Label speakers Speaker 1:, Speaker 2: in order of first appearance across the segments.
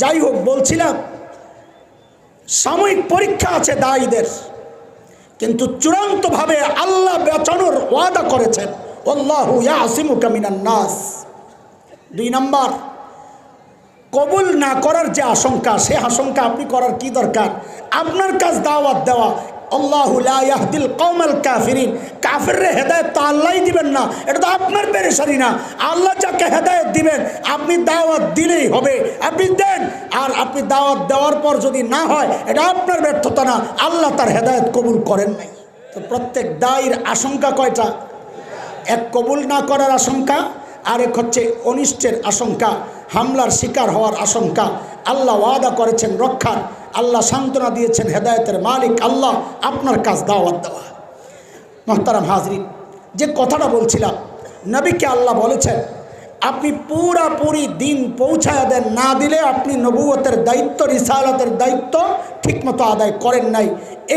Speaker 1: যাই হোক, বলছিলাম সাময়িক পরীক্ষা আছে দায়ীদের, কিন্তু চূড়ান্তভাবে আল্লাহ বাঁচানোর ওয়াদা করেছেন, আল্লাহু ইয়াসিমুকা মিনান নাস। 2 নম্বর, কবুল না করার যে আশঙ্কা, সে আশঙ্কা আপনি করার কি দরকার? আপনার কাজ দাওয়াত দেওয়া। আল্লাহু লা ইয়াহদিল কওমাল কাফিরিন, কাফিররে হেদায়েত তো আল্লাহই দিবেন না, এটা তো আপনার পেরেশানি না। আল্লাহ যাকে হেদায়েত দিবেন আপনি দাওয়াত দিলেই হবে, আপনি দেন। আর আপনি দাওয়াত দেওয়ার পর যদি না হয়, এটা আপনার ব্যর্থতা না, আল্লাহ তার হেদায়েত কবুল করেন নাই। তো প্রত্যেক দায়ীর আশঙ্কা কয়টা? এক, কবুল না করার আশঙ্কা, আর এক হচ্ছে অনিষ্টের আশঙ্কা, হামলার শিকার হওয়ার আশঙ্কা। আল্লাহ ওয়াদা করেছেন রক্ষার, আল্লাহ সান্ত্বনা দিয়েছেন, হেদায়েতের মালিক আল্লাহ, আপনার কাজ দাওয়াত দেওয়া। মুহতারাম হাজরিন, যে কথাটা বলছিলাম, নবীকে আল্লাহ বলেছেন আপনি পুরাপুরি দিন পৌঁছায় দেন, না দিলে আপনি নবুয়তের দায়িত্ব, রিসালাতের দায়িত্ব ঠিকমতো আদায় করেন নাই।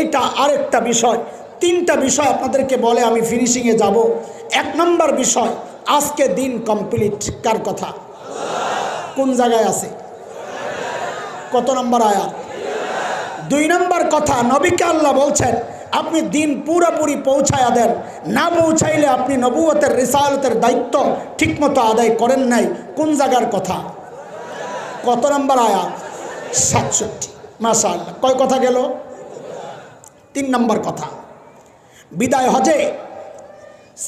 Speaker 1: এটা আরেকটা বিষয়। 3টা বিষয় আপনাদেরকে বলে আমি ফিনিশিংয়ে যাব। 1 নম্বর বিষয়, আজকে দিন কমপ্লিট। কার কথা? কোন জায়গায় আছে? কত নম্বর আয়াত? 2 নম্বর কথা, নবীকে আল্লাহ বলছেন আপনি দিন পুরোপুরি পৌঁছায়া দেন, না পৌঁছাইলে আপনি নবুয়তের রিসালাতের দায়িত্ব ঠিকমতো আদায় করেন নাই। কোন জায়গার কথা? কত নম্বর আয়াত? 67। মাশাআল্লাহ, কয় কথা গেল? 3 নম্বর কথা, বিদায় হজে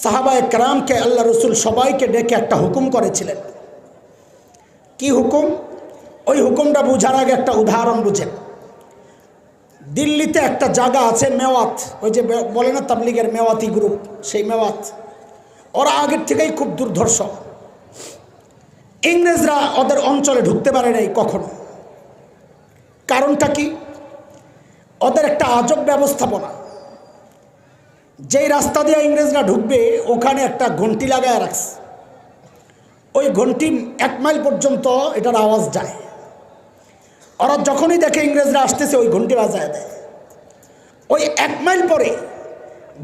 Speaker 1: সাহাবায়ে কেরামকে আল্লাহ রসুল সবাইকে ডেকে একটা হুকুম করেছিলেন। কি হুকুম? ওই হুকুমটা বুঝার আগে একটা উদাহরণ বুঝেন। দিল্লিতে একটা জায়গা আছে মেওয়াত, ওই যে বলে না তাবলিগের মেওয়াতি গ্রুপ, সেই মেওয়াত। ওরা আগের থেকেই খুব দুর্ধর্ষ। ইংরেজরা ওদের অঞ্চলে ঢুকতে পারে নাই কখনো। কারণটা কি? ওদের একটা আজব ব্যবস্থাপনা। যেই রাস্তা দিয়ে ইংরেজরা ঢুকবে ওখানে একটা ঘন্টি লাগায় রাখছে। ওই ঘন্টি 1 মাইল পর্যন্ত এটার আওয়াজ যায়। ওরা যখনই দেখে ইংরেজরা আসতেছে ওই ঘন্টি বাজায় দেয়। ওই 1 মাইল পরে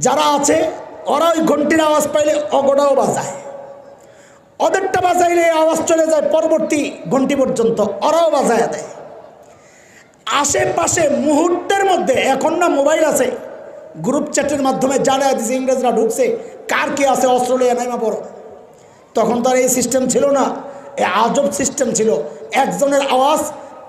Speaker 1: যারা আছে ওরা ওই ঘন্টির আওয়াজ পাইলে অগোটাও বাজায়। ওদেরটা বাজাইলে আওয়াজ চলে যায় পরবর্তী ঘন্টি পর্যন্ত, ওরাও বাজায় দেয়। আশেপাশে মুহূর্তের মধ্যে, এখন না মোবাইল আছে, গ্রুপ চ্যাটের মাধ্যমে জানায় দিছে ইংরেজরা ঢুকছে, কার কি আছে অস্ত্র লিয়ে নাইমা পড়ো। তখন তো আর এই সিস্টেম ছিল না, এই আজব সিস্টেম ছিল। একজনের আওয়াজ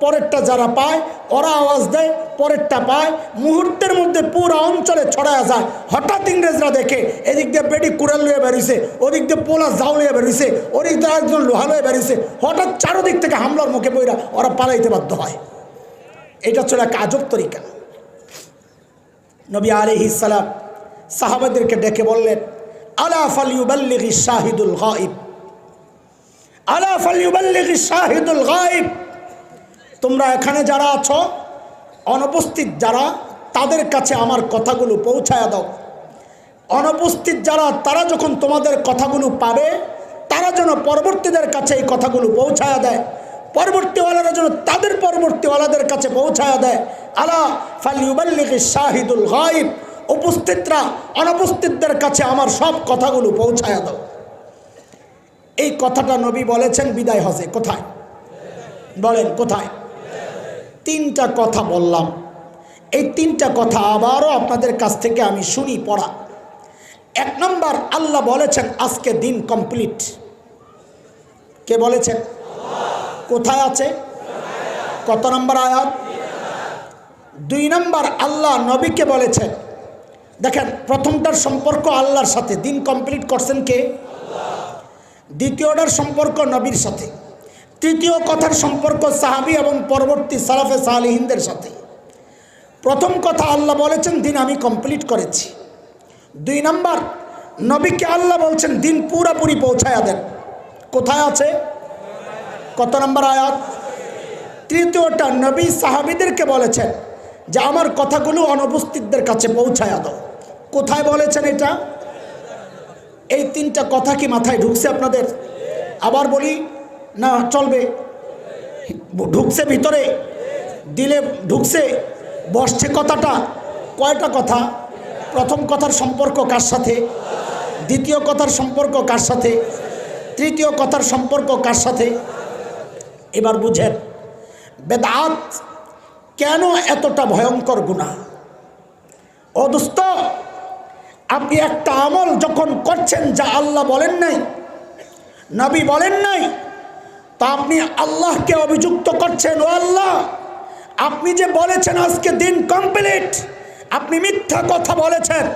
Speaker 1: পরেরটা যারা পায় ওরা আওয়াজ দেয়, পরেরটা পায়, মুহূর্তের মধ্যে পুরো অঞ্চলে ছড়ায় যায়। হঠাৎ ইংরেজরা দেখে এদিক দিয়ে বেডি কুড়াল লয়ে বেরিয়েছে, ওদিক দিয়ে পোলা জাউ লয়ে বেরিয়েছে, ওদিক দিয়ে একজন লোহা লয়ে বেরিয়েছে, হঠাৎ চারোদিক থেকে হামলার মুখে পড়া ওরা পালাইতে বাধ্য হয়। এটা ছিল এক আজব তরিকা। নবী আলাইহিস সালাম সাহাবাদেরকে ডেকে বললেন, আলা ফালইউবাল্লিগিশ শাহিদুল গায়ব, আলা ফালইউবাল্লিগিশ শাহিদুল গায়ব। তোমরা এখানে যারা আছো, অনুপস্থিত যারা, তাদের কাছে আমার কথাগুলো পৌঁছায়া দাও। অনুপস্থিত যারা, তারা যখন তোমাদের কথাগুলো পাবে, তারা যেন পরবর্তীদের কাছে এই কথাগুলো পৌঁছায়া দেয়, পরবর্তীওয়ালারা যেন তাদের পরবর্তীওয়ালাদের কাছে পৌঁছায়া দেয়। আলা ফালইউবাল্লিগিশ শাহিদুল গায়ব, উপস্থিতরা অনুপস্থিতদের কাছে আমার সব কথাগুলো পৌঁছায়া দাও। এই কথাটা নবী বলেছেন বিদায় হজে। কোথায় বলেন? কোথায়? 3টা কথা বললাম। এই 3টা কথা আবারও আপনাদের কাছ থেকে আমি শুনি পড়া। 1 নম্বর, আল্লাহ বলেছেন আজকে দিন কমপ্লিট। কে বলেছেন? কোথায় আছে? কত নম্বর আয়াত? 2 নম্বর, আল্লাহ নবীকে বলেছেন। দেখেন, প্রথমটার সম্পর্ক আল্লাহর সাথে, দিন কমপ্লিট করছেন কে? দ্বিতীয়টার সম্পর্ক নবীর সাথে। তৃতীয় কথার সম্পর্ক সাহাবী এবং পরবর্তী সালাফে সালেহিনদের সাথে। প্রথম কথা আল্লাহ বলেছেন দিন আমি কমপ্লিট করেছি। 2 নম্বর, নবীকে আল্লাহ বলছেন দিন পুরোপুরি পৌঁছায়া দেন। কোথায় আছে? কত নম্বর আয়াত? তৃতীয়টা, নবী সাহাবীদেরকে বলেছেন যে আমার কথাগুলো অনুপস্থিতদের কাছে পৌঁছায়া দাও। কোথায় বলেছেন এটা? এই 3টা কথা কি মাথায় ঢুকছে আপনাদের? আবার বলি না চলবে? ঢুকছে ভিতরে, দিলে ঢুকছে, বসছে কথাটা। কয়টা কথা? প্রথম কথার সম্পর্ক কার সাথে? দ্বিতীয় কথার সম্পর্ক কার সাথে? তৃতীয় কথার সম্পর্ক কার সাথে? এবার বুঝেন, বেদাত কেন এতটা ভয়ঙ্কর গুনাহ? ও দোস্ত, আপনি একটা আমল যখন করছেন যা আল্লাহ বলেন নাই, নবী বলেন নাই, তা আপনি আল্লাহকে অভিযুক্ত করছেন, ও আল্লাহ আপনি যে বলেছেন আজকে দিন কমপ্লিট, আপনি মিথ্যা কথা বলেছেন।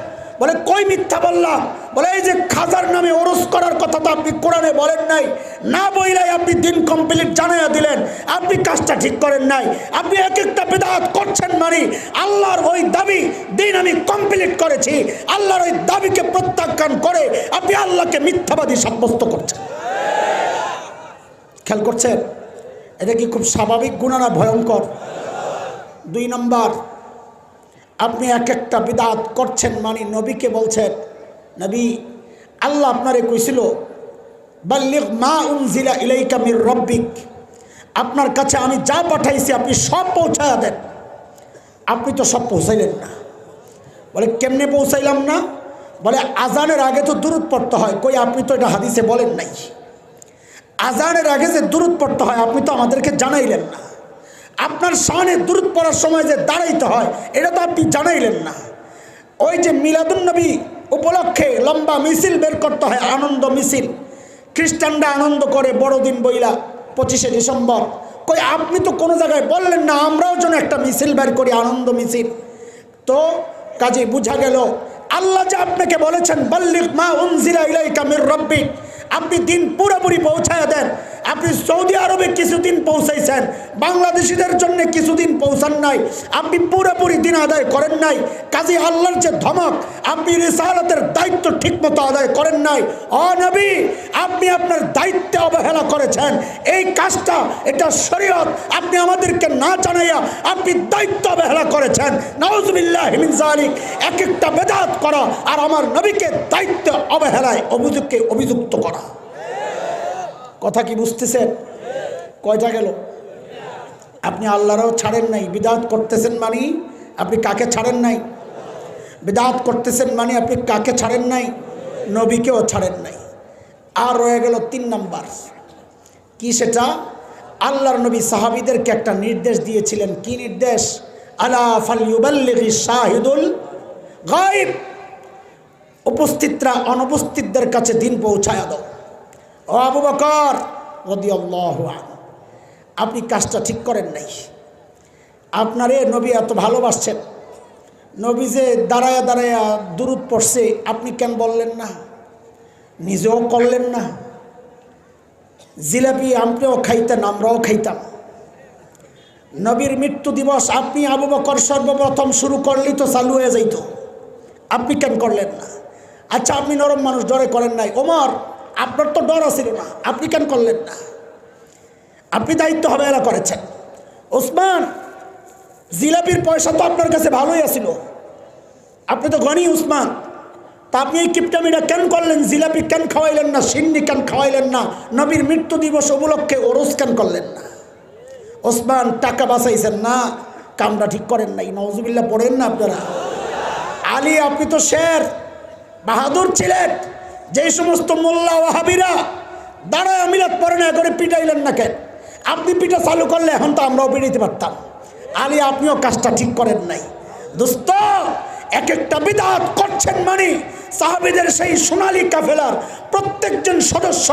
Speaker 1: বলে কই মিথ্যা বললাম? বলে এই যে খাজার নামে ওরস করার কথা তো আপনি কোরআনে বলেন নাই, না বইলাই আপনি দিন কমপ্লিট জানাইয়া দিলেন, আপনি কাজটা ঠিক করেন নাই। আপনি এক একটা বিদআত করছেন, মানে আল্লাহর ওই দাবি দিন আমি কমপ্লিট করেছি, আল্লাহর ওই দাবিকে প্রত্যাখ্যান করে আপনি আল্লাহকে মিথ্যাবাদী সাব্যস্ত করছেন। খেয়াল করছেন? এটা কি খুব স্বাভাবিক গুনাহ না ভয়ঙ্কর? 2 নম্বর, আপনি এক একটা বিদআত করছেন, মানে নবীকে বলছেন, নবী আল্লাহ আপনারে কইছিল বাল্লিগ মা উনজিলা ইলাইকা মির রাব্বিক, আপনার কাছে আমি যা পাঠাইছি আপনি সব পৌঁছায়া দেন। আপনি তো সব পৌঁছাইলেন না। বলে কেমনে পৌঁছাইলাম না? বলে আজানের আগে তো দুরূদ পড়তে হয়। কই আপনি তো এটা হাদিসে বলেন নাই। আজানের আগে যে দুরূদ পড়তে হয় আপনি তো আমাদেরকে জানাইলেন না। আপনার শানে দুরূদ পড়ার সময় যে দাঁড়াইতে হয় এটা তো আপনি জানাইলেন না। ওই যে মিলাদুন্নবী উপলক্ষে লম্বা মিছিল বের করতে হয়, আনন্দ মিছিল, খ্রিস্টানরা আনন্দ করে বড়দিন বইলা 25শে ডিসেম্বর, কই আপনি তো কোনো জায়গায় বললেন না আমরাও যেন একটা মিছিল বের করি, আনন্দ মিছিল। তো কাজে বোঝা গেল আল্লাহ যে আপনাকে বলেছেন বাল্লিগ মা উনজিলা ইলাইকা মির রাব্বিক, আপনি দিন পুরোপুরি পৌঁছায় দেন। আপনি সৌদি আরবে কিছুদিন পৌঁছাইছেন, বাংলাদেশিদের জন্য কিছুদিন পৌঁছান নাই, আপনি পুরোপুরি দিন আদায় করেন নাই। কাজী আল্লাহর যে ধমক, আপনি রিসালাতের দায়িত্ব ঠিকমতো আদায় করেন নাই। ও নবী, আপনি আপনার দায়িত্বে অবহেলা করেছেন। এই কাজটা এটা শরীয়ত, আপনি আমাদেরকে না জানাইয়া আপনি দায়িত্ব অবহেলা করেছেন। নাউজুবিল্লাহি মিন যালিক। এক একটা বেদাত করা আর আমার নবীকে দায়িত্ব অবহেলায় অভিযুক্ত করা। কথা কি বুঝতেছেন? কয়টা গেল? আপনি আল্লাহরও ছাড়েন নাই, বিদআত করতেছেন মানে আপনি কাকে ছাড়েন নাই? বিদআত করতেছেন মানে আপনি কাকে ছাড়েন নাই? নবীকেও ছাড়েন নাই। আর রয়ে গেল 3 নাম্বার। কি সেটা? আল্লাহর নবী সাহাবীদেরকে একটা নির্দেশ দিয়েছিলেন। কি নির্দেশ? আলা ফালইউবাল্লিগিশ শাহিদুল গায়ব, উপস্থিতরা অনুপস্থিতদের কাছে দিন পৌঁছায়া দাও। ও আবু বকর রাদিয়াল্লাহু আনহু, আপনি কাজটা ঠিক করেন নাই। আপনারে নবী এত ভালোবাসছেন, নবী যে দাঁড়ায়া দাঁড়ায়া দুরূদ পড়ছে আপনি কেন বললেন না? নিজেও করলেন না। জিলাপি আপনিও খাইতেন, আমরাও খাইতাম। নবীর মৃত্যু দিবস আপনি আবু বকর সর্বপ্রথম শুরু করলেই তো চালু হয়ে যাইত, আপনি কেন করলেন না? আচ্ছা আপনি নরম মানুষ, ডরে করেন নাই। ওমর, আপনার তো ডর ছিল না, আপনি কেন করলেন না? আপনি দায়িত্ব অবহেলা করেছেন। ওসমান, জিলাপির পয়সা তো আপনার কাছে ভালোই আছিল, আপনি তো গনি উসমান, তা আপনি এই কিপটামিটা কেন করলেন? জিলাপি কেন খাওয়াইলেন না? সিন্নি কেন খাওয়াইলেন না? নবীর মৃত্যু দিবস উপলক্ষে ওরস কেন করলেন না? ওসমান, টাকা বাঁচাইছেন না, কামটা ঠিক করেন নাই। নাউজুবিল্লাহ পড়েন না আপনারা? আলী, আপনি তো শের বাহাদুর ছিলেন, যেই সমস্ত মোল্লা ওয়াহাবিরা দাঁড়ায় মিলাদ পড়ে না করে পিটাইলেন না কেন? আপনি পিটা চালু করলে এখন তো আমরাও পিটাইতে পারতাম। আলী, আপনিও কাজটা ঠিক করেন নাই। দোস্ত, এক একটা বিদআত করছেন মানে সাহাবীদের সেই সোনালী কাফেলার প্রত্যেকজন সদস্য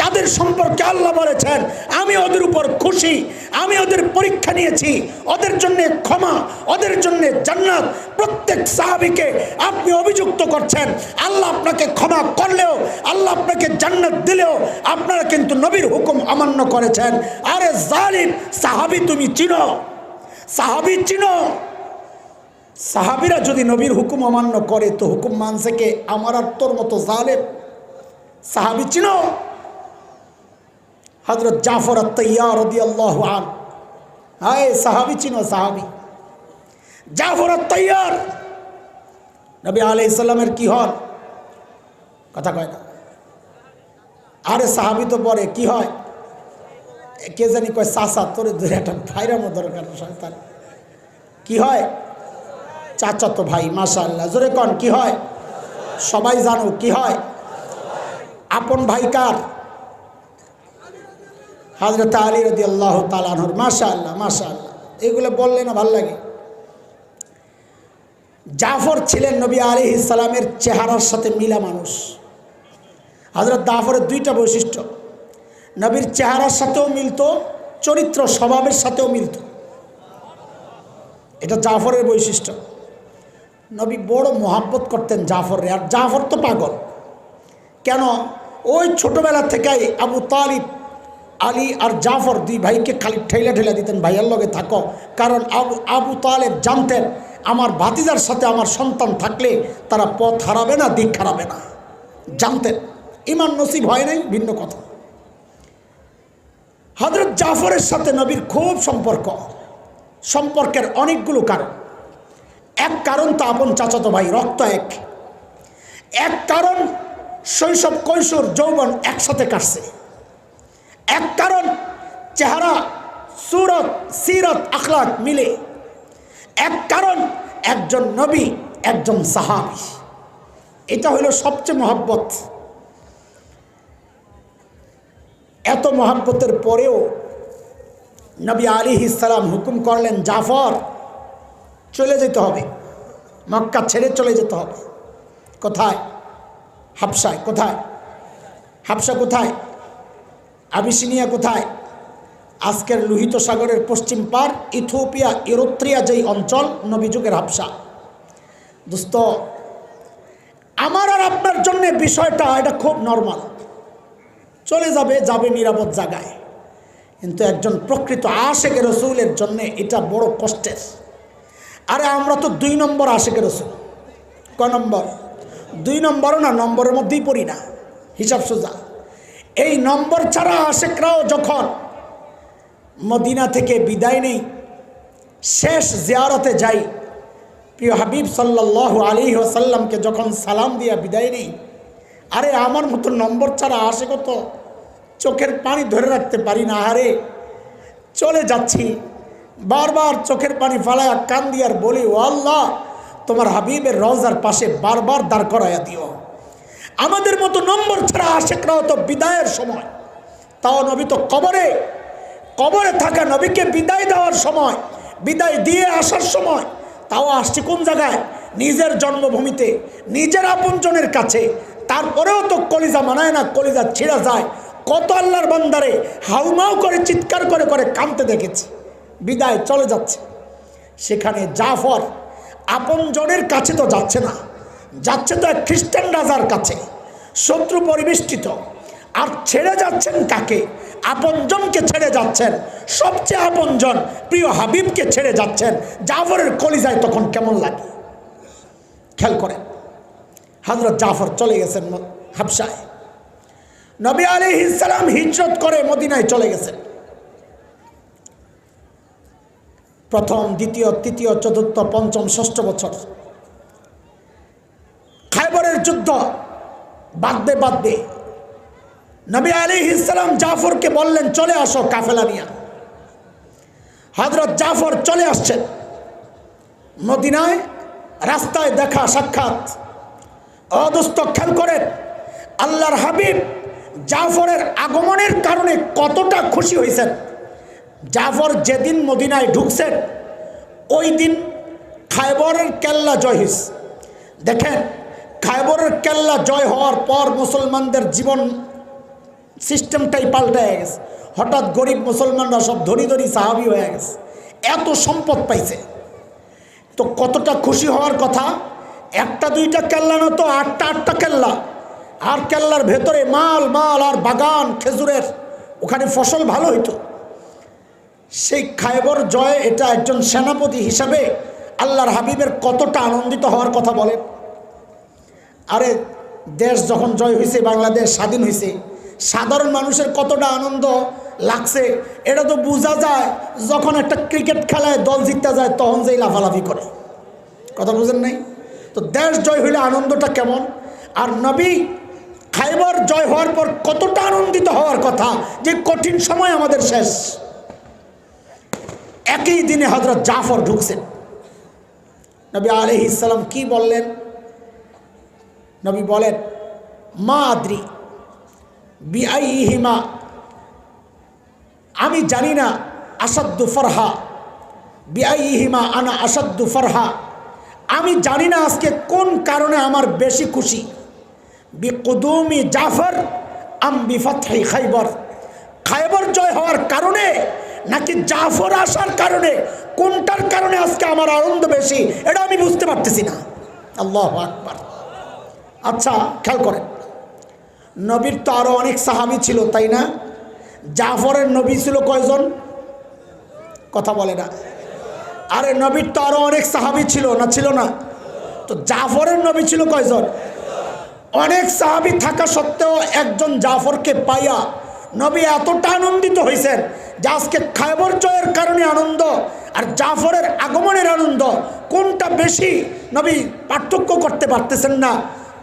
Speaker 1: যাদের সম্পর্কে আল্লাহ বলেছেন আমি ওদের উপর খুশি, আমি ওদের পরীক্ষা নিয়েছি, ওদের জন্য ক্ষমা, ওদের জন্য জান্নাত, প্রত্যেক সাহাবীকে আপনি অভিযুক্ত করছেন। আল্লাহ আপনাকে ক্ষমা করলেও, আল্লাহ আপনাকে জান্নাত দিলেও আপনারা কিন্তু নবীর হুকুম অমান্য করেছেন। আরে জালিম সাহাবী, তুমি চিনো? সাহাবী চিনো? সাহাবীরা যদি নবীর হুকুম অমান্য করে তো হুকুম মানছে কে? আমার আর তোর মতো জালেম। সাহাবী চিনো? হযরত জাফর আত-তাইয়ার রাদিয়াল্লাহু আনহু, হায় সাহাবী চিনো? সাহাবী জাফর আত-তাইয়ার নবী আলাইহিস সালামের কি হন? কথা কয় না। আরে সাহাবী তো পরে কি হয়? কে জানি কয় চাচা, তোর ধরে একটা ভাইরানো দরকার। শয়তান, কি হয়? চাচা তো ভাই। মাশাআল্লাহ, জোরে কন কি হয়? সবাই জানো কি হয়? আপন ভাই কার? হযরত আলী রাদিয়াল্লাহু তাআলা আনহুর, মাশাআল্লাহ মাশাআল্লাহ, এগুলো বললে না ভালো লাগে। জাফর ছিলেন নবী আলাইহিস সালামের চেহারার সাথে মিলা মানুষ। হযরত জাফরের দুইটা বৈশিষ্ট্য, নবীর চেহারার সাথেও মিলতো, চরিত্র স্বভাবের সাথেও মিলতো। এটা জাফরের বৈশিষ্ট্য। নবী বড় মোহাব্বত করতেন জাফরে। আর জাফর তো পাগল। কেন? ওই ছোটবেলা থেকেই আবু তালিব, আলী আর জাফর দুই ভাইকে খালি ঠেলা ঠেলা দিতেন, ভাইয়ার লগে থাকো। কারণ আবু তালেব জানতেন আমার ভাতিজার সাথে আমার সন্তান থাকলে তারা পথ হারাবে না, দিক হারাবে না। জানতেন। ইমান নসিব হয় নাই ভিন্ন কথা। হযরত জাফরের সাথে নবীর খুব সম্পর্ক। সম্পর্কের অনেকগুলো কারণ। এক কারণ তো আপন চাচাতো ভাই, রক্ত এক। এক কারণ শৈশব কৈশোর যৌবন একসাথে কাটছে। এক কারণ চেহারা, সুরত, সিরত, আখলাক মিলে। এক কারণ একজন নবী, একজন সাহাবী। এটা হইল সবচেয়ে মহব্বত। এত মহব্বতের পরেও নবী আলাইহিস সালাম হুকুম করলেন, জাফর চলে যেতে হবে, মক্কা ছেড়ে চলে যেতে হবে। কোথায়? হাবশায়। কোথায়? হাবশা কোথায়? আবিসিনিয়া কোথায়? আজকের লোহিত সাগরের পশ্চিম পার, ইথিওপিয়া, ইরিত্রিয়া যেই অঞ্চল, নবী যুগের হাবশা। দোস্ত, আমার আর আপনার জন্য বিষয়টা এটা খুব নরমাল। চলে যাবে, যাবে নিরাপদ জায়গায়। কিন্তু একজন প্রকৃত আশেকে রসুলের জন্য এটা বড় কষ্টের। আরে আমরা তো 2 নম্বর আশেকে রসুল। ক নম্বর? 2 নম্বরও না, নম্বরের মধ্যেই পড়ি না, হিসাব সোজা। এই নম্বর ছাড়া আশেকরাও যখন মদিনা থেকে বিদায় নেই, শেষ জিয়ারতে যাই, প্রিয় হাবিব সাল্লাল্লাহু আলাইহি ওয়াসাল্লামকে যখন সালাম দিয়া বিদায় নেই, আরে আমার মতো নম্বর ছাড়া আশেক তো চোখের পানি ধরে রাখতে পারি না। আরে চলে যাচ্ছি, বারবার চোখের পানি ফালায়া কান্দি আর বলি, ও আল্লাহ, তোমার হাবিবের রওজার পাশে বারবার দাঁড় করাইয়া দিও। আমাদের মতো নম্বর ছাড়া আশেকরাও তো বিদায়ের সময়, তাও নবী তো কবরে, কবরে থাকা নবীকে বিদায় দেওয়ার সময়, বিদায় দিয়ে আসার সময়, তাও আসছি কোন জায়গায়? নিজের জন্মভূমিতে, নিজের আপনজনের কাছে। তারপরেও তো কলিজা মানায় না, কলিজা ছিঁড়া যায়। কত আল্লাহর বান্দারে হাউমাউ করে চিৎকার করে করে কাঁদতে দেখেছি, বিদায় চলে যাচ্ছে। সেখানে জাফর আপনজনের কাছে তো যাচ্ছে না, যাচ্ছে তো এক খ্রিস্টান রাজার কাছে, শত্রু পরিবেষ্টিত। আর ছেড়ে যাচ্ছেন কাকে? আপনজনকে ছেড়ে যাচ্ছেন, সবচেয়ে আপনজন প্রিয় হাবিবকে ছেড়ে যাচ্ছেন। জাফরের কলিজায় তখন কেমন লাগে খেয়াল করেন। হযরত জাফর চলে গেছেন হাবশায়। নবী আলাইহিস সালাম হিজরত করে মদিনায় চলে গেছেন। প্রথম, দ্বিতীয়, তৃতীয়, চতুর্থ, পঞ্চম, ষষ্ঠ বছর খায়বরের যুদ্ধ বাঁধতে বাঁধতে নবী আলাইহিস সালাম জাফরকে বললেন, চলে আসো কাফেলা নিয়ে। হযরত জাফর চলে আসছেন মদিনায়। রাস্তায় দেখা সাক্ষাৎ। অদস্ত খেয়াল করেন, আল্লাহর হাবিব জাফরের আগমনের কারণে কতটা খুশি হয়েছেন। জাফর যেদিন মদিনায় ঢুকছেন, ওই দিন খায়বরের কেল্লা জয় হয়েছে। দেখেন, খায়বরের কেল্লা জয় হওয়ার পর মুসলমানদের জীবন সিস্টেমটাই পাল্টে গেছে। হঠাৎ গরিব মুসলমানরা সব ধনী ধনী সাহাবি হয়ে গেছে, এত সম্পদ পাইছে। তো কতটা খুশি হওয়ার কথা। একটা দুইটা কেল্লা না তো 8টা কেল্লা। আর কেল্লার ভেতরে মাল মাল আর বাগান খেজুরের, ওখানে ফসল ভালো হইতো। সেই খায়বর জয়, এটা একজন সেনাপতি হিসাবে আল্লাহর হাবিবের কতটা আনন্দিত হওয়ার কথা বলেন। আরে দেশ যখন জয় হয়েছে, বাংলাদেশ স্বাধীন হয়েছে, সাধারণ মানুষের কতটা আনন্দ লাগছে এটা তো বোঝা যায় যখন একটা ক্রিকেট খেলায় দল জিততে যায়, তখন যেই লাফালাফি করে। কথা বুঝেন নাই? তো দেশ জয় হইলে আনন্দটা কেমন। আর নবী খায়বর জয় হওয়ার পর কতটা আনন্দিত হওয়ার কথা, যে কঠিন সময় আমাদের শেষ। একই দিনে হযরত জাফর ঢুকছেন। নবী আলাইহিস সালাম কি বললেন? নবী বলেন, মা আদ্রি বিআইহিমা আমি জানি না আসাদ্দু ফারহা বিআইহিমা আনা আসাদ্দু ফারহা, আমি জানি না আজকে কোন কারণে আমার বেশি খুশি, বিকুদুমি জাফর আম বিফাতহি খাইবর, খাইবর জয় হওয়ার কারণে নাকি জাফর আসার কারণে, কোনটার কারণে আজকে আমার আনন্দ বেশি এটা আমি বুঝতে পারতেছি না। আল্লাহু আকবার। আচ্ছা খেয়াল করেন, নবীর তো আরো অনেক সাহাবী ছিল তাই না? জাফরের নবী ছিল কয়জন? কথা বলে না। আরে নবীর তো আরো অনেক সাহাবী ছিল না, ছিল না? তো জাফরের নবী ছিল কয়জন? অনেক সাহাবী থাকা সত্ত্বেও একজন জাফরকে পাইয়া নবী এতটা আনন্দিত হয়েছেন যে আজকে খায়বর জয়ের কারণে আনন্দ আর জাফরের আগমনের আনন্দ কোনটা বেশি নবী পার্থক্য করতে পারতেছেন না।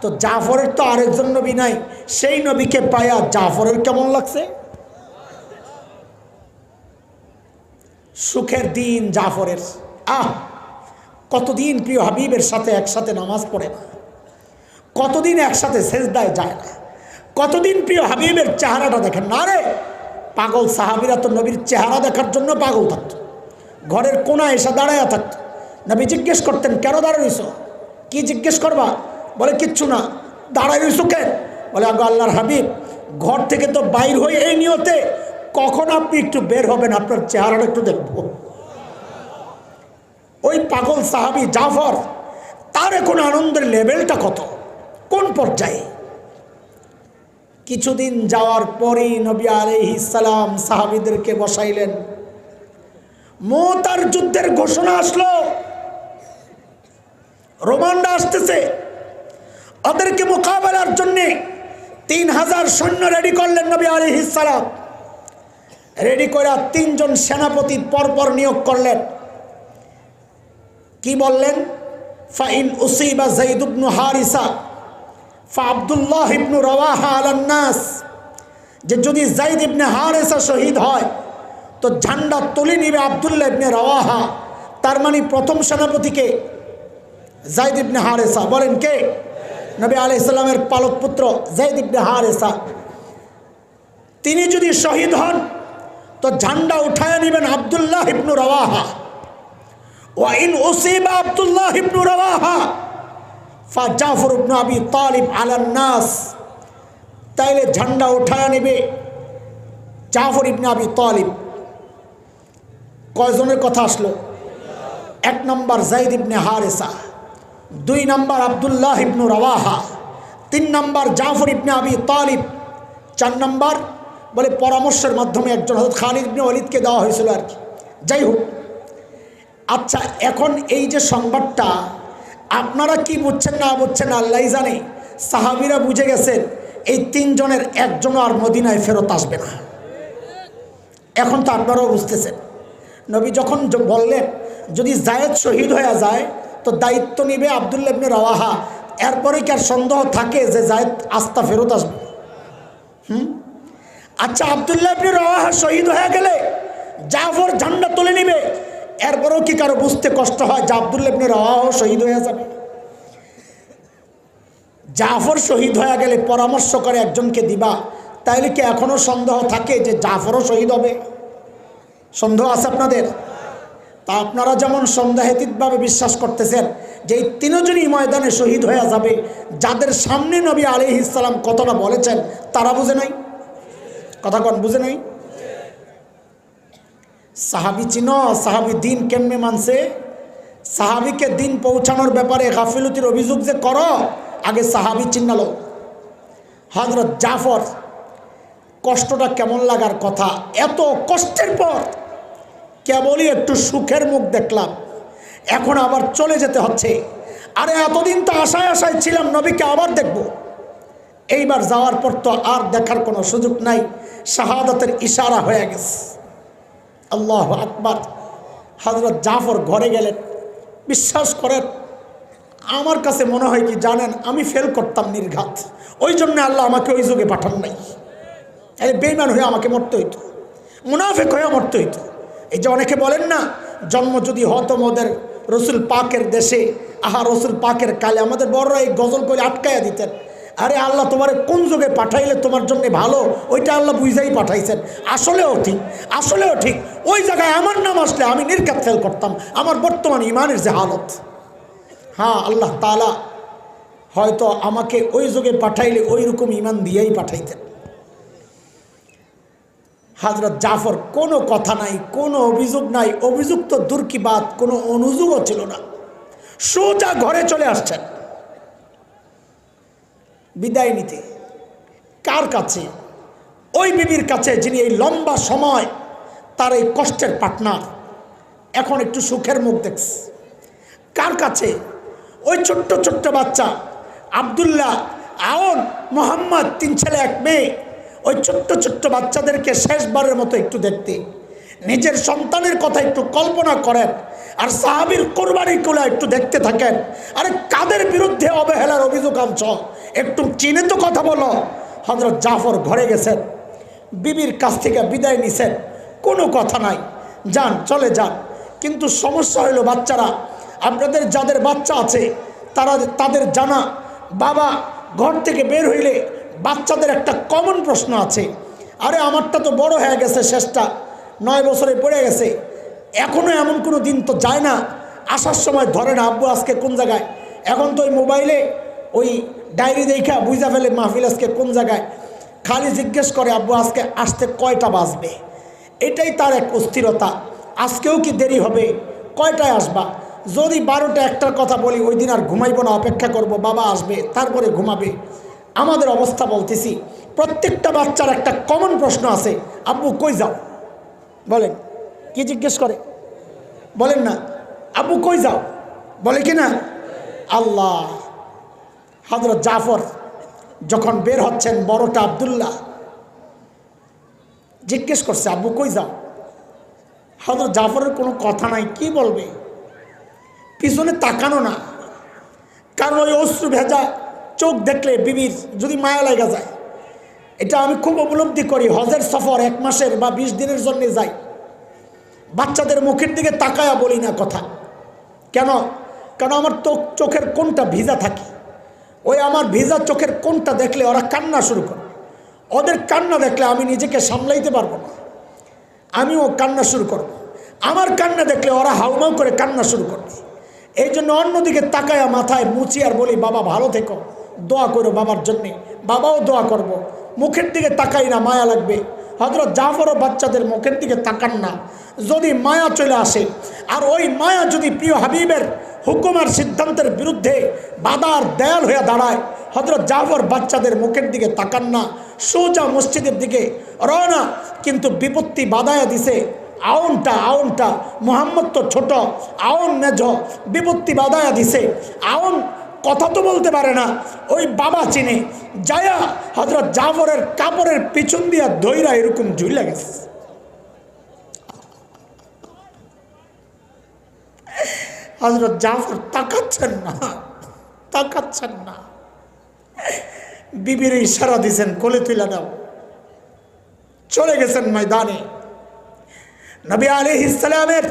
Speaker 1: তো জাফরের তো আরেকজন নবী নাই, সেই নবীকে পাইয়া জাফরের কেমন লাগছে? সুখের দিন জাফরের। কতদিন প্রিয় হাবিবের সাথে একসাথে নামাজ পড়ে না, কতদিন একসাথে সেজদায় যায় না, কতদিন প্রিয় হাবিবের চেহারাটা দেখেন না। রে পাগল সাহাবীরা তো নবীর চেহারা দেখার জন্য পাগল থাকতো, ঘরের কোনায় এসে দাঁড়ায়া থাকতো। নবী জিজ্ঞেস করতেন কেন দাঁড়ায় রইছো? কি জিজ্ঞেস করবা? বলে কিচ্ছু না। দাঁড়ায় রইছো কেন? বলে আগো আল্লাহর হাবিব, ঘর থেকে তো বাইর হয়ে এই নিয়তে কখন আপনি একটু বের হবেন, আপনার চেহারাটা একটু দেখবো। ওই পাগল সাহাবী জাফর, তার এখন আনন্দের লেভেলটা কত, কোন পর্যায়ে? কিছুদিন যাওয়ার পরেই নবী আলাইহিস সালাম সাহাবীদেরকে বসাইলেন। মুতার যুদ্ধের ঘোষণা আসলো, রোমানরা আসতেছে, ওদেরকে মোকাবেলার জন্যে 3000 সৈন্য রেডি করলেন নবী আলাইহিস সালাম। রেডি করে 3 জন সেনাপতি পরপর নিয়োগ করলেন। কি বললেন? ফাইন উসিবা যায়েদ ইবনে হারিসা ফা আব্দুল্লাহ ইবনে রাওয়াহা আলান নাস, যে যদি যায়েদ ইবনে হারিসা শহীদ হয় তো ঝান্ডা তুলে নিবে আব্দুল্লাহ ইবনে রাওয়াহা। তার মানে প্রথম সেনাপতিকে যায়েদ ইবনে হারিসা। বলেন কে? নবী আলাইহিস সালামের পালক পুত্র যায়েদ ইবনে হারিসা। তিনি যদি শহীদ হন তো ঝান্ডা উঠায় নেবেন আব্দুল্লাহ ইবনে রাওয়াহা। ওয়া ইন উসিবা আব্দুল্লাহ ইবনে রাওয়াহা ফা জাফর ইবনে আবি তালিব আলান নাস, তাইলে ঝান্ডা উঠায় নেবে জাফর ইবনে আবি তালিব। কয়জনের কথা আসলো? 1 নম্বর যায়েদ ইবনে হারিসা, 2 নম্বর আব্দুল্লাহ ইবনে রাওয়াহা, 3 নম্বর জাফর ইবনে আবি তালিব, 4 নম্বর বলে পরামর্শের মাধ্যমে একজন হযরত খালিদ ইবনে ওয়ালিদকে দেওয়া হয়েছিল আর কি। যাই হোক, আচ্ছা এখন এই যে সংবাদটা আপনারা কি বুঝছেন না বুঝছেন আল্লাহই জানে। সাহাবীরা বুঝে গেছেন এই 3 জনের একজনও আর মদিনায় ফেরত আসবে না। এখন তো আপনারাও বুঝতেছেন। নবী যখন বললেন যদি যায়েদ শহীদ হয়ে যায় তো দায়িত্ব নিবে আব্দুল্লাহ ইবনে রাওয়াহা, এরপরে কি আর সন্দেহ থাকে যে যায়েদ আস্থা ফেরত আসবে? আচ্ছা আব্দুল্লাহ ইবনে রাওয়াহা শহীদ হয়ে গেলে জাফর ঝান্ডা তুলে নিবে, এরপরেও কি কারো বুঝতে কষ্ট হয় যে আব্দুল্লাহ ইবনে রাওয়াহা শহীদ হয়ে যাবে? জাফর শহীদ হয়ে গেলে পরামর্শ করে একজনকে দিবা, তাইলে কি এখনো সন্দেহ থাকে যে জাফরও শহীদ হবে? সন্দেহ আছে আপনাদের? তা আপনারা যেমন সন্দেহাতীতভাবে বিশ্বাস করতেছেন যে এই 3 জনই ময়দানে শহীদ হয়ে যাবে, যাদের সামনে নবী আলাইহিস সালাম কথাটা বলেছেন তারা বুঝে নাই? কথা কোন বুঝে নাই? সাহাবী চিনো, সাহাবী দিন কেমনে মানছে? সাহাবীকে দিন পৌঁছানোর ব্যাপারে গাফিলতির অভিযোগ যে করো, আগে সাহাবী চিনালো। হযরত জাফর, কষ্টটা কেমন লাগার কথা, এত কষ্টের পর কেবলই একটু সুখের মুখ দেখলাম, এখন আবার চলে যেতে হচ্ছে। আরে এতদিন তো আশায় আশায় ছিলাম নবীকে আবার দেখব, এইবার যাওয়ার পর তো আর দেখার কোনো সুযোগ নাই, শাহাদাতের ইশারা হয়ে গেছে। আল্লাহু আকবার। হযরত জাফর ঘরে গেলেন। বিশ্বাস করেন আমার কাছে মনে হয় কি জানেন, আমি ফেল করতাম নির্ঘাত, ওই জন্য আল্লাহ আমাকে ওই যুগে পাঠান নাই। এই বেঈমান হয়ে আমাকে মরতে হইতো, মুনাফিক হয়ে মরতে হইতো। এই যে অনেকে বলেন না, জন্ম যদি হতো মোদের রসুল পাকের দেশে, আহা রসুল পাকের কালে, আমাদের বড়রা এই গজল করে আটকাইয়া দিতেন, আরে আল্লাহ তোমার কোন যুগে পাঠাইলে তোমার জন্য ভালো, ওইটা আল্লাহ বুঝাই পাঠাইছেন। আসলেও ঠিক ওই জায়গায় আমার নাম আসলে আমি নির্ঘাত ফেল করতাম আমার বর্তমান ইমানের যে হালত। হ্যাঁ, আল্লাহ তাআলা হয়তো আমাকে ওই যুগে পাঠাইলে ওই রকম ইমান দিয়েই পাঠাইতেন। হযরত জাফর কোনো কথা নাই, কোনো অভিযোগ নাই, অভিযোগ তো দূর কি বাত, কোনো অনুযোগও ছিল না। সোজা ঘরে চলে আসছেন বিদায় নিতে। কার কাছে? ওই বিবির কাছে যিনি এই লম্বা সময় তার এই কষ্টের পার্টনার, এখন একটু সুখের মুখ দেখছে। কার কাছে? ওই ছোট্ট ছোট্ট বাচ্চা আব্দুল্লাহ, আওন, মোহাম্মদ, 3 ছেলে 1 মেয়ে। ওই ছোট্ট ছোট্ট বাচ্চাদেরকে শেষবারের মতো একটু দেখতে, নিজের সন্তানের কথা একটু কল্পনা করেন, আর সাহাবীর কোরবানিগুলো একটু দেখতে থাকেন। আরে কাদের বিরুদ্ধে অবহেলার অভিযোগ আনছ? একটু চিনে তো কথা বলো। হযরত জাফর ঘরে গেছেন, বিবির কাছ থেকে বিদায় নিছেন, কোনো কথা নাই, যান, চলে যান। কিন্তু সমস্যা হলো বাচ্চারা, আপনাদের যাদের বাচ্চা আছে তাদের জানা, বাবা ঘর থেকে বের হইলে বাচ্চাদের একটা কমন প্রশ্ন আছে, আরে আমারটা তো বড় হয়ে গেছে, শেষটা 9 বছরে পড়ে গেছে, এখনও এমন কোনো দিন তো যায় না, আসার সময় ধরে না আব্বু আজকে কোন জায়গায়। এখন তো ওই মোবাইলে ওই ডায়েরি দেখা বুঝা ফেলে মাহফিল আজকে কোন জায়গায়। খালি জিজ্ঞেস করে আব্বু আজকে আসতে কয়টা বাজবে। এটাই তার এক অস্থিরতা, আজকেও কি দেরি হবে, কয়টায় আসবা। যদি 12টা 1টার কথা বলি ওই দিন আর ঘুমাইব না, অপেক্ষা করব বাবা আসবে তারপরে ঘুমাবে। আমাদের অবস্থা বলতেছি, প্রত্যেকটা বাচ্চার একটা কমন প্রশ্ন আছে, আব্বু কই যাও? বলেন, কি জিজ্ঞেস করে? বলেন না, আব্বু কই যাও? বলে কি না? আল্লাহ, হযরত জাফর যখন বের হচ্ছেন, বড়টা আব্দুল্লাহ জিজ্ঞেস করছে আব্বু কই যাও? হযরত জাফরের কোনো কথা নাই, কি বলবে, পিছনে তাকানো না। কারণ ওই অশ্রু ভেজা চোখ দেখলে বিবির যদি মায়া লাগা যায়। এটা আমি খুব উপলব্ধি করি। হজের সফর 1 মাসের বা 20 দিনের জন্য যাই, বাচ্চাদের মুখের দিকে তাকায়া বলি না কথা। কেন? কারণ আমার চোখের কোনটা ভিজা থাকে, ওই আমার ভিজা চোখের কোনটা দেখলে ওরা কান্না শুরু করে। ওদের কান্না দেখলে আমি নিজেকে সামলাইতে পারবো না, আমিও কান্না শুরু করব। আমার কান্না দেখলে ওরা হাউমাউ করে কান্না শুরু করবে। এই জন্য অন্যদিকে তাকায়া মাথায় মুছি আর বলি বাবা ভালো থেকো, দোয়া করো বাবার জন্যে, বাবাও দোয়া করব। মুখের দিকে তাকাই না, মায়া লাগবে। হযরত জাফরও বাচ্চাদের মুখের দিকে তাকান না। যদি মায়া চলে আসে, আর ওই মায়া যদি প্রিয় হাবিবের হুকুম আর সিদ্ধান্তের বিরুদ্ধে বাধার দেয়াল হয়ে দাঁড়ায়, হযরত জাফর বাচ্চাদের মুখের দিকে তাকান না, সোজা মসজিদের দিকে রওনা। কিন্তু বিপত্তি বাধায়া দিছে আউনটা মুহাম্মদ তো ছোট, আউন মেজ, বিপত্তি বাধায়া দিছে। আউন কথা তো বলতে পারে না, ওই বাবা চিনে যায়া হযরত জাফরের কাপড়ের পিছন দিয়া ধইরা এরকম ঝুলে গেছে। হযরত জাফর তাকাচ্ছেন না। বিবির ইশারা দিছেন কোলে তুলে দাও, চলে গেছেন ময়দানে। নবী আলাইহিস সালামের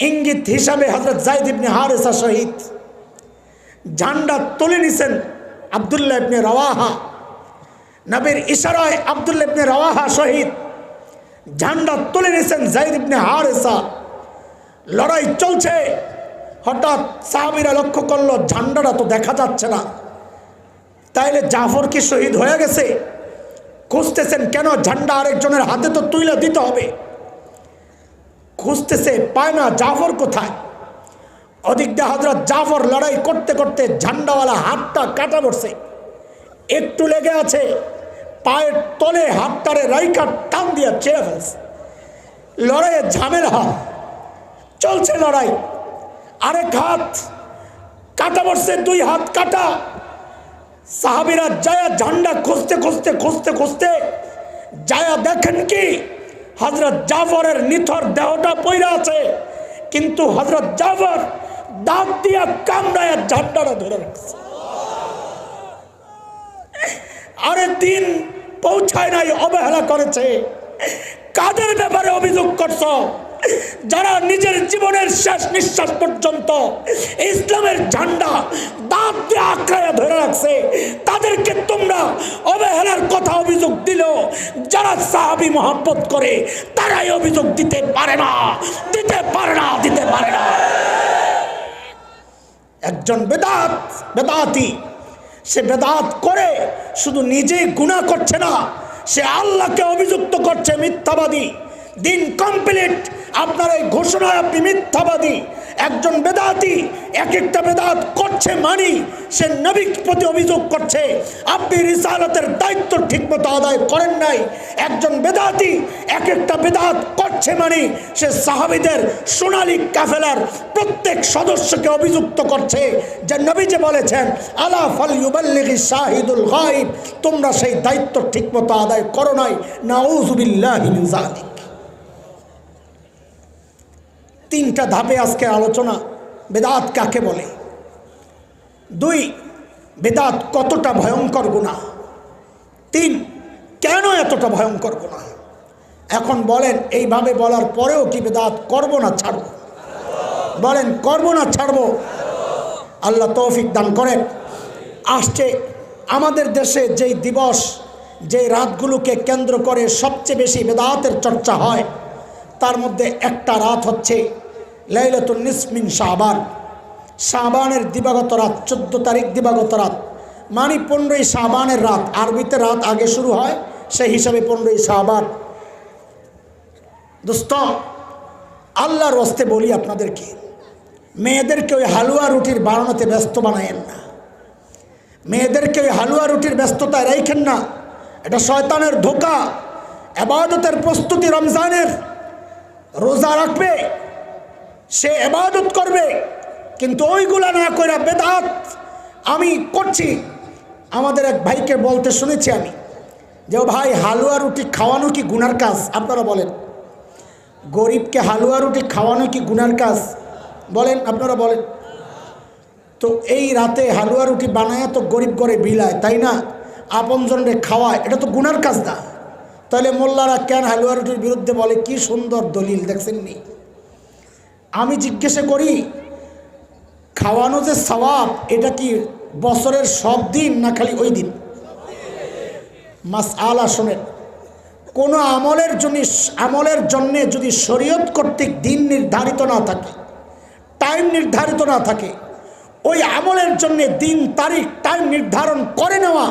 Speaker 1: ইঙ্গিত হিসাবে হযরত যায়েদ ইবনে হারেসা শহীদ, ঝান্ডা তুলে নিছেন আব্দুল্লাহ ইবনে রাওয়াহা। নবীর ইশারায় আব্দুল্লাহ ইবনে রাওয়াহা শহীদ, ঝান্ডা তুলে নিছেন যায়েদ ইবনে হারেসা। লড়াই চলছে, হঠাৎ সাহাবীরা লক্ষ্য করলো ঝান্ডাটা তো দেখা যাচ্ছে না, তাইলে জাফর কি শহীদ হয়ে গেছে? খুঁজতেছেন, কেন ঝান্ডা আরেকজনের হাতে তো তুইলা দিতে হবে। খুঁজতেছে, পায় না, জাফর কোথায়? অধিকটা হযরত জাফর লড়াই করতে করতে ঝান্ডাওয়ালা হাতটা কাটা পড়ছে, একটু লেগে আছে, পায়ের তলে হাতটারে রাইকা টান দিয়া ছেড়ে ফেলছে। লড়াইয়ের ঝামেলা চলছে, লড়াই, আরেক হাত কাটা পড়ছে, 2 হাত কাটা। সাহাবীরা যায়া ঝান্ডা খুঁজতে যায়া দেখেন কি হযরত জাফরের নিথর দেহটা পইরা আছে, কিন্তু হযরত জাফর দাঁত দিয়া কামড়ায়া ঝান্ডাটা ধরে রাখছে। আরে দিন পৌঁছায় নাই, অবহেলা করেছে। কাদের ব্যাপারে অভিযোগ করছো? যারা নিজের জীবনের শেষ নিঃশ্বাস পর্যন্ত ইসলামের ঝান্ডা দাঁত দিয়ে আঁকড়ায় ধরে রাখছে, তাদেরকে তোমরা অবহেলার কথা অভিযোগ দিল। যারা সাহাবী মহব্বত করে তারাই অভিযোগ দিতে পারে না, দিতে পারে না, দিতে পারে না। একজন বেদাতি সে বেদাত করে শুধু নিজেই গুনাহ করছে না, সে আল্লাহকে অভিযুক্ত করছে মিথ্যাবাদী। দিন কমপ্লিট, আপনার এই ঘোষণায় আপনি মিথ্যাবাদী। একজন বেদাতি এক একটা বেদাত করছে মানি সে নবীর প্রতি অভিযোগ করছে আপনি রিসালাতের দায়িত্ব ঠিকমতো আদায় করেন নাই। একজন বেদাতি এক একটা বেদাত করছে মানি সে সাহাবীদের সোনালী কাফেলার প্রত্যেক সদস্যকে অভিযুক্ত করছে যে নবী যে বলেছেন আলা ফালইউবাল্লিগি শাহিদুল গায়ব, তোমরা সেই দায়িত্ব ঠিকমতো আদায় করো নাই। নাউযু বিল্লাহি মিন যালিক। তিনটা ধাপে আজকের আলোচনা। বেদাত কাকে বলে? 2, বেদাত কতটা ভয়ঙ্কর গুনাহ? 3, কেন এতটা ভয়ঙ্কর গুনাহ? এখন বলেন, এইভাবে বলার পরেও কি বেদাত করব না ছাড়ব? বলেন, করব না ছাড়ব? আল্লাহ তৌফিক দান করেন। আসছে আমাদের দেশে যেই দিবস, যেই রাতগুলোকে কেন্দ্র করে সবচেয়ে বেশি বেদাতের চর্চা হয়, তার মধ্যে একটা রাত হচ্ছে লাইলাতুন নিসফ মিন শাবান। শাবানের দিবাগত রাত, 14 তারিখ দিবাগত রাত, মানে 15ই শাবানের রাত। আরবিতে রাত আগে শুরু হয়, সেই হিসাবে 15ই শাবান। দোস্ত, আল্লাহর ওয়াস্তে বলি আপনাদেরকে, মেয়েদেরকে ওই হালুয়া রুটির বানানোতে ব্যস্ত বানায়েন না। মেয়েদেরকে ওই হালুয়া রুটির ব্যস্ততায় রাখেন না। এটা শয়তানের ধোঁকা। ইবাদতের প্রস্তুতি, রমজানের রোজা রাখবে, সে ইবাদত করবে, কিন্তু ওইগুলা না কইরা বেদাত আমি করছি। আমাদের এক ভাইকে বলতে শুনেছি আমি যে, ও ভাই, হালুয়া রুটি খাওয়ানো কি গুনার কাজ? আপনারা বলেন, গরিবকে হালুয়া রুটি খাওয়ানো কি গুনার কাজ? বলেন, আপনারা বলেন তো। এই রাতে হালুয়া রুটি বানায় তো গরিব করে বিলায়, তাই না? আপনজনরে খাওয়ায়, এটা তো গুনার কাজ না। তাহলে মোল্লারা কেন হালুয়া রুটির বিরুদ্ধে বলে? কি সুন্দর দলিল, দেখছেননি? আমি জিজ্ঞাসা করি, খাওয়ানো যে সওয়াব, এটা কি বছরের সব দিন না খালি ওই দিন? মাসআলা শোনেন, কোনো আমলের জন্য যদি শরীয়ত কর্তৃক দিন নির্ধারিত না থাকে, টাইম নির্ধারিত না থাকে, ওই আমলের জন্য দিন, তারিখ, টাইম নির্ধারণ করে নেওয়া,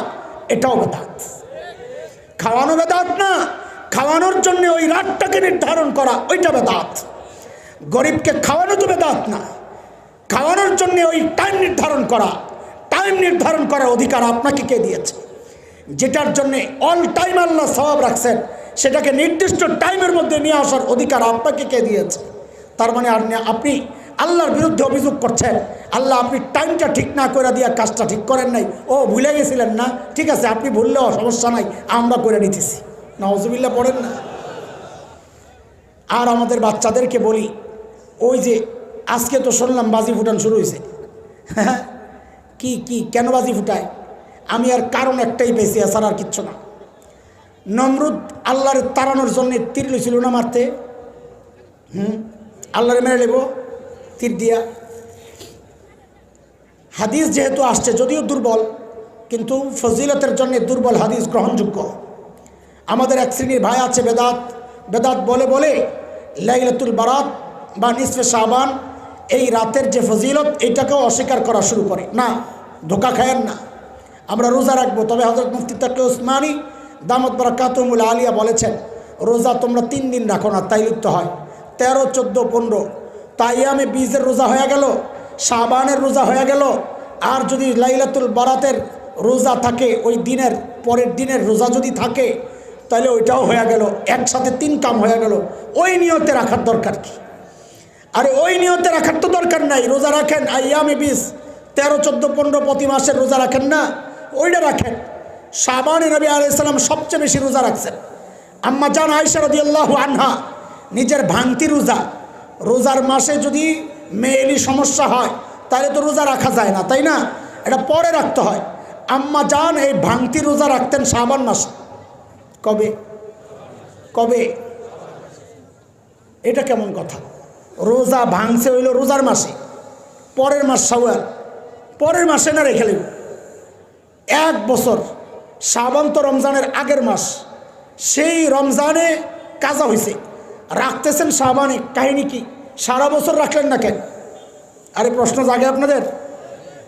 Speaker 1: এটাও বেদাত। খাওয়ানো বেদাত না, খাওয়ানোর জন্য ওই রাতটাকে নির্ধারণ করা, ওইটা বেদাত। গরিবকে খাওয়ানো তো বেদাত না, খাওয়ানোর জন্য ওই টাইম নির্ধারণ করা, টাইম নির্ধারণ করার অধিকার আপনাকে কে দিয়েছে? যেটার জন্য অল টাইম আল্লাহ সওয়াব রাখছেন, সেটাকে নির্দিষ্ট টাইমের মধ্যে নিয়ে আসার অধিকার আপনাকে কে দিয়েছে? তার মানে আপনি আল্লাহর বিরুদ্ধে অভিযোগ করছেন, আল্লাহ আপনি টাইমটা ঠিক না করে দিয়া কাজটা ঠিক করেন নাই। ও ভুলে গেছিলেন না, ঠিক আছে, আপনি ভুললেও সমস্যা নাই, আমরা করে নিতেছি। নাউজুবিল্লাহ পড়েন না। আর আমাদের বাচ্চাদেরকে বলি, ওই যে আজকে তো শুনলাম বাজি ফুটান শুরু হয়েছে। কি কেন বাজি ফুটায়? আমি আর কারণ একটাই পেয়েছি, এছাড়া আর কিচ্ছু না। নমরুদ আল্লাহর তাড়ানোর জন্য তীর লইছিল না মারতে, আল্লাহরে মেরে নেব তীর দিয়া। হাদিস যেহেতু আসছে, যদিও দুর্বল, কিন্তু ফজিলতের জন্য দুর্বল হাদিস গ্রহণযোগ্য। আমাদের এক শ্রেণীর ভাই আছে বেদাত বলে লাইলাতুল বারাত বা নিসফে শাবান, এই রাতের যে ফজিলত, এইটাকেও অস্বীকার করা শুরু করে। না, ধোকা খায়েন না। আমরা রোজা রাখবো, তবে হযরত মুফতি তাকি উসমানী দামত বারাকাতুহুল আলিয়া বলেছেন, রোজা তোমরা 3 দিন রাখো না, তাই লিপ্ত হয়। 13, 14, 15 তাইয়ামে বীজের রোজা হয়ে গেল, শাবানের রোজা হয়ে গেল। আর যদি লাইলাতুল বারাতের রোজা থাকে, ওই দিনের পরের দিনের রোজা যদি থাকে, তাহলে ওইটাও হয়ে গেল। একসাথে 3 কাম হয়ে গেল। ওই নিয়তে রাখার দরকার কি? আরে ওই নিয়তে রাখার তো দরকার নাই। রোজা রাখেন আইয়ামে বীজ, 13, 14, 15 প্রতি মাসের রোজা রাখেন না, ওইটা রাখেন। শাবানে নবী আলাইহিস সালাম সবচেয়ে বেশি রোজা রাখছেন। আম্মা জান আয়েশা রাদিয়াল্লাহু আনহা নিজের ভাঙতি রোজার মাসে যদি মেয়েলি সমস্যা হয়, তাহলে তো রোজা রাখা যায় না, তাই না? এটা পরে রাখতে হয়। আম্মা জান এই ভাঙতি রোজা রাখতেন শাবান মাসে। কবে? এটা কেমন কথা? রোজা ভাঙছে হইল রোজার মাসে, পরের মাস শাওয়াল, পরের মাসে না রেখে নেব। 1 বছর শাবান তো রমজানের আগের মাস, সেই রমজানে কাজা হয়েছে, রাখতেছেন শাবানে, কাহিনী কি? সারা বছর রাখলেন না কেন? আরে প্রশ্ন জাগে আপনাদের?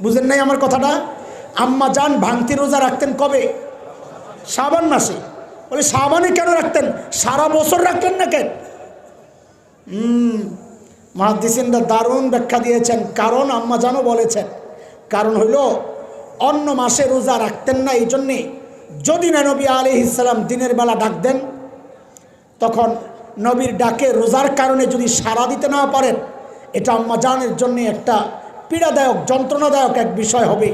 Speaker 1: বুঝেন নাই আমার কথাটা? আম্মা জান ভাঙতি রোজা রাখতেন কবে? শাবান মাসে। বলে শাবানে কেন রাখতেন, সারা বছর রাখলেন না কেন? মুহাদ্দিসিনরা দারুণ ব্যাখ্যা দিয়েছেন। কারণ আম্মা জানও বলেছেন, কারণ হইল অন্য মাসে রোজা রাখতেন না এই জন্যে, যদি না নবী আলাইহিস সালাম দিনের বেলা ডাক দেন, তখন নবীর ডাকে রোজার কারণে যদি সাড়া দিতে না পারেন, এটা আম্মা জানের জন্য একটা পীড়াদায়ক যন্ত্রণাদায়ক এক বিষয় হবে।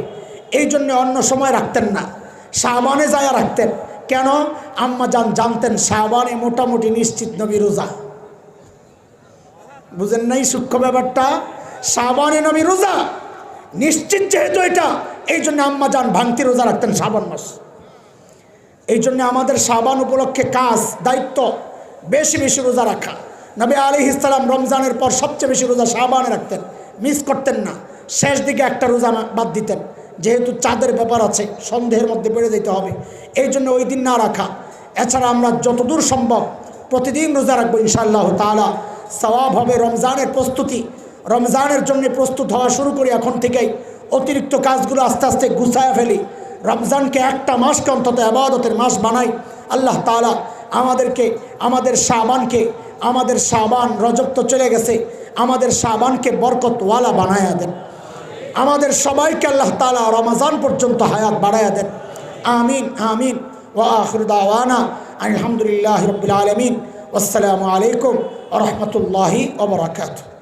Speaker 1: এই জন্য অন্য সময় রাখতেন না, শাবানে যায় রাখতেন। কেন? আম্মা জান জানতেন শাবানে মোটামুটি নিশ্চিত নবী রোজা। বুঝেন নাই সূক্ষ্ম ব্যাপারটা? শাবানে নবী রোজা নিশ্চিত যেহেতু এটা, এই জন্য আম্মা জান ভাঙতি রোজা রাখতেন শাবান মাস। এই জন্য আমাদের শাবান উপলক্ষে কাজ, দায়িত্ব বেশি বেশি রোজা রাখা। নবী আলাইহিস সালাম রমজানের পর সবচেয়ে বেশি রোজা শাবানে রাখতেন, মিস করতেন না। শেষ দিকে একটা রোজা বাদ দিতেন, যেহেতু চাঁদের ব্যাপার আছে, সন্দেহের মধ্যে বেড়ে যেতে হবে, এই জন্য ওই দিন না রাখা। এছাড়া আমরা যতদূর সম্ভব প্রতিদিন রোজা রাখবো ইনশাআল্লাহ তাআলা। সওয়াব হবে। রমজানের প্রস্তুতি, রমজানের জন্য প্রস্তুত হওয়া শুরু করি এখন থেকেই। অতিরিক্ত কাজগুলো আস্তে আস্তে গুছায়া ফেলি। রমজানকে একটা মাসকে অন্তত ইবাদতের মাস বানাই। আল্লাহ তাআলা আমাদেরকে, আমাদের শাবানকে, আমাদের শাবান রজব তো চলে গেছে, আমাদের শাবানকে বরকতওয়ালা বানায়া দেন। আমাদের সবাইকে আল্লাহ তাআলা রমজান পর্যন্ত হায়াত বাড়ায়া দেন। আমিন আমিন। ওয়া আখিরু দাওয়ানা আলহামদুলিল্লাহি রাব্বিল আলামিন। আসসালামু আলাইকুম ওয়া রাহমাতুল্লাহি ওয়া বারাকাতুহু।